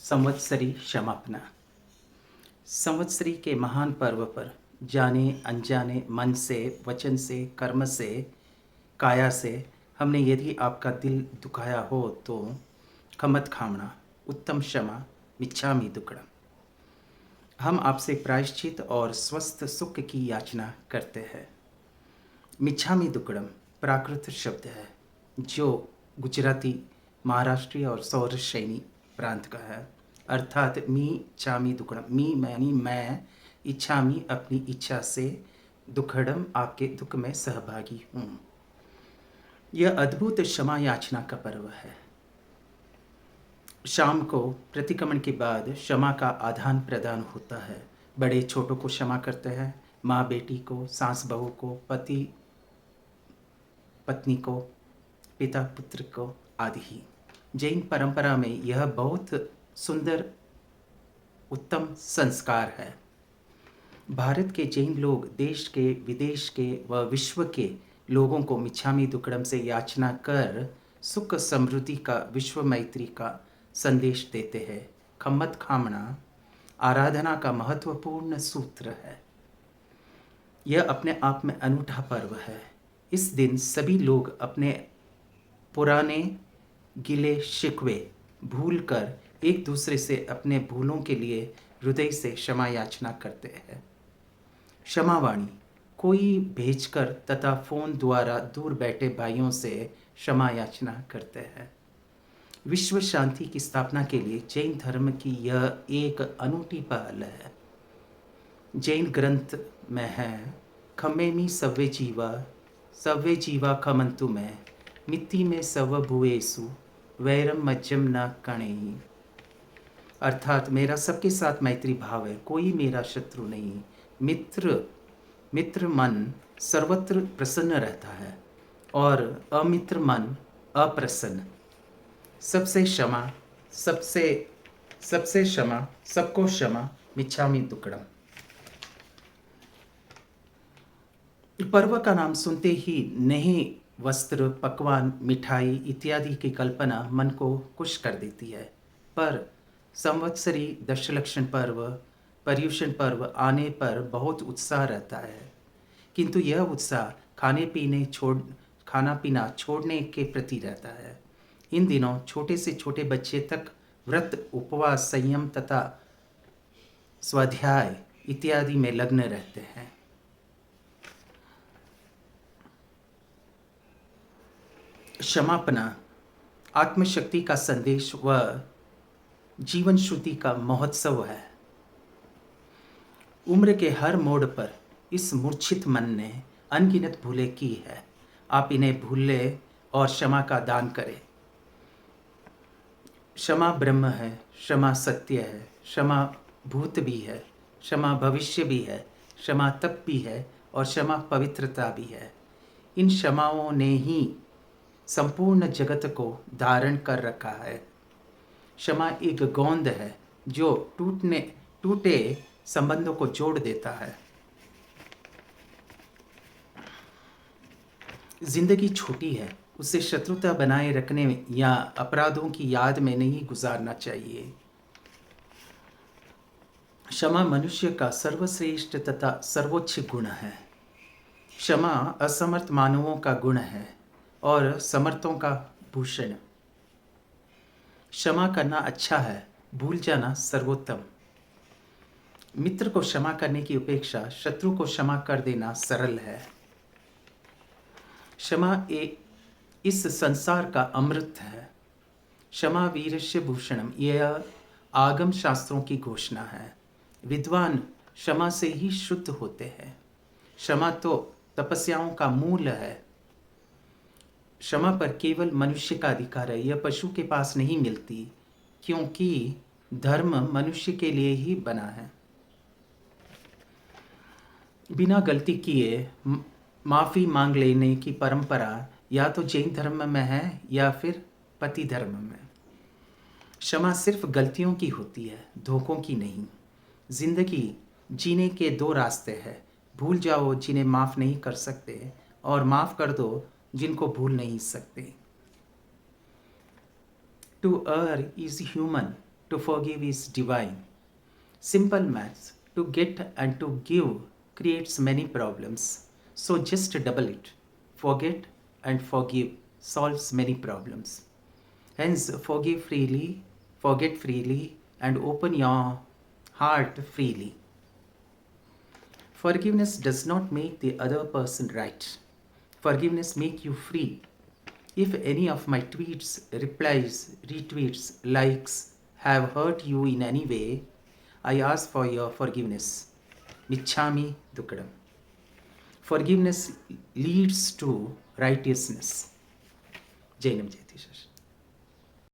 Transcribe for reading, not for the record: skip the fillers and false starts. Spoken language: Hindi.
संवत्सरी क्षमापना। संवत्सरी के महान पर्व पर जाने अनजाने मन से, वचन से, कर्म से, काया से हमने यदि आपका दिल दुखाया हो तो खमत खामना, उत्तम क्षमा, मिच्छामि दुक्कडम। हम आपसे प्रायश्चित और स्वस्थ सुख की याचना करते हैं। मिच्छामि दुक्कडम प्राकृत शब्द है जो गुजराती, महाराष्ट्रीय और सौराष्ट्रीय प्रांत का है। अर्थात मी चामी दुक्कडम, मी यानी मैं, इच्छामी अपनी इच्छा से, दुक्कडम आपके दुख में सहभागी हूँ। यह अद्भुत क्षमा याचना का पर्व है। शाम को प्रतिक्रमण के बाद क्षमा का आदान प्रदान होता है। बड़े छोटों को क्षमा करते हैं, माँ बेटी को, सास बहू को, पति पत्नी को, पिता पुत्र को आदि ही। जैन परंपरा में यह बहुत सुंदर उत्तम संस्कार है। भारत के जैन लोग देश के, विदेश के व विश्व के लोगों को मिच्छामि दुक्कडम से याचना कर सुख समृद्धि का, विश्व मैत्री का संदेश देते हैं। खम्मत खामना आराधना का महत्वपूर्ण सूत्र है। यह अपने आप में अनूठा पर्व है। इस दिन सभी लोग अपने पुराने गिले शिकवे भूल कर एक दूसरे से अपने भूलों के लिए हृदय से क्षमा याचना करते हैं। क्षमावाणी कोई भेजकर तथा फोन द्वारा दूर बैठे भाइयों से क्षमा याचना करते हैं। विश्व शांति की स्थापना के लिए जैन धर्म की यह एक अनूठी पहल है। जैन ग्रंथ में है, खमेमि सव्वे जीवा खमंतु में, मित्ति में सव भुवेसु, वैरम मज्जम न कणेहि। अर्थात मेरा सबके साथ मैत्री भाव है, कोई मेरा शत्रु नहीं। मित्र मन सर्वत्र प्रसन्न रहता है और अमित्र मन अप्रसन्न। सबसे क्षमा, सबसे क्षमा, सबको क्षमा, मिच्छामि दुक्कडम। पर्व का नाम सुनते ही नए वस्त्र, पकवान, मिठाई इत्यादि की कल्पना मन को खुश कर देती है। पर संवत्सरी दशलक्षण पर्व, पर्युषण पर्व आने पर बहुत उत्साह रहता है, किंतु यह उत्साह खाना पीना छोड़ने के प्रति रहता है। इन दिनों छोटे से छोटे बच्चे तक व्रत, उपवास, संयम तथा स्वाध्याय इत्यादि में लग्न रहते हैं। क्षमापना आत्मशक्ति का संदेश व जीवन शुद्धि का महोत्सव है। उम्र के हर मोड़ पर इस मूर्छित मन ने अनगिनत भूलें की है। आप इन्हें भूले और क्षमा का दान करें। क्षमा ब्रह्म है, क्षमा सत्य है, क्षमा भूत भी है, क्षमा भविष्य भी है, क्षमा तप भी है और क्षमा पवित्रता भी है। इन क्षमाओं ने ही संपूर्ण जगत को धारण कर रखा है। क्षमा एक गोंद है जो टूटे संबंधों को जोड़ देता है। जिंदगी छोटी है, उसे शत्रुता बनाए रखने या अपराधों की याद में नहीं गुजारना चाहिए। क्षमा मनुष्य का सर्वश्रेष्ठ तथा सर्वोच्च गुण है। क्षमा असमर्थ मानवों का गुण है और समर्थों का भूषण। क्षमा करना अच्छा है, भूल जाना सर्वोत्तम। मित्र को क्षमा करने की अपेक्षा शत्रु को क्षमा कर देना सरल है। क्षमा इस संसार का अमृत है। क्षमा वीरस्य भूषणम, यह आगम शास्त्रों की घोषणा है। विद्वान क्षमा से ही शुद्ध होते हैं। क्षमा तो तपस्याओं का मूल है। क्षमा पर केवल मनुष्य का अधिकार है, यह पशु के पास नहीं मिलती, क्योंकि धर्म मनुष्य के लिए ही बना है। बिना गलती किए माफ़ी मांग लेने की परंपरा या तो जैन धर्म में है या फिर पति धर्म में। क्षमा सिर्फ गलतियों की होती है, धोखों की नहीं। जिंदगी जीने के दो रास्ते हैं, भूल जाओ जिन्हें माफ़ नहीं कर सकते और माफ़ कर दो जिनको भूल नहीं सकते। To err is human, to forgive is divine. Simple maths. To get and to give creates many problems. So just double it. Forget and forgive solves many problems. Hence, forgive freely, forget freely, and open your heart freely. Forgiveness does not make the other person right. Forgiveness make you free. If any of my tweets, replies, retweets, likes have hurt you in any way, I ask for your forgiveness. Michami Dukadam. Forgiveness leads to righteousness. Jainam Jayati Shashi.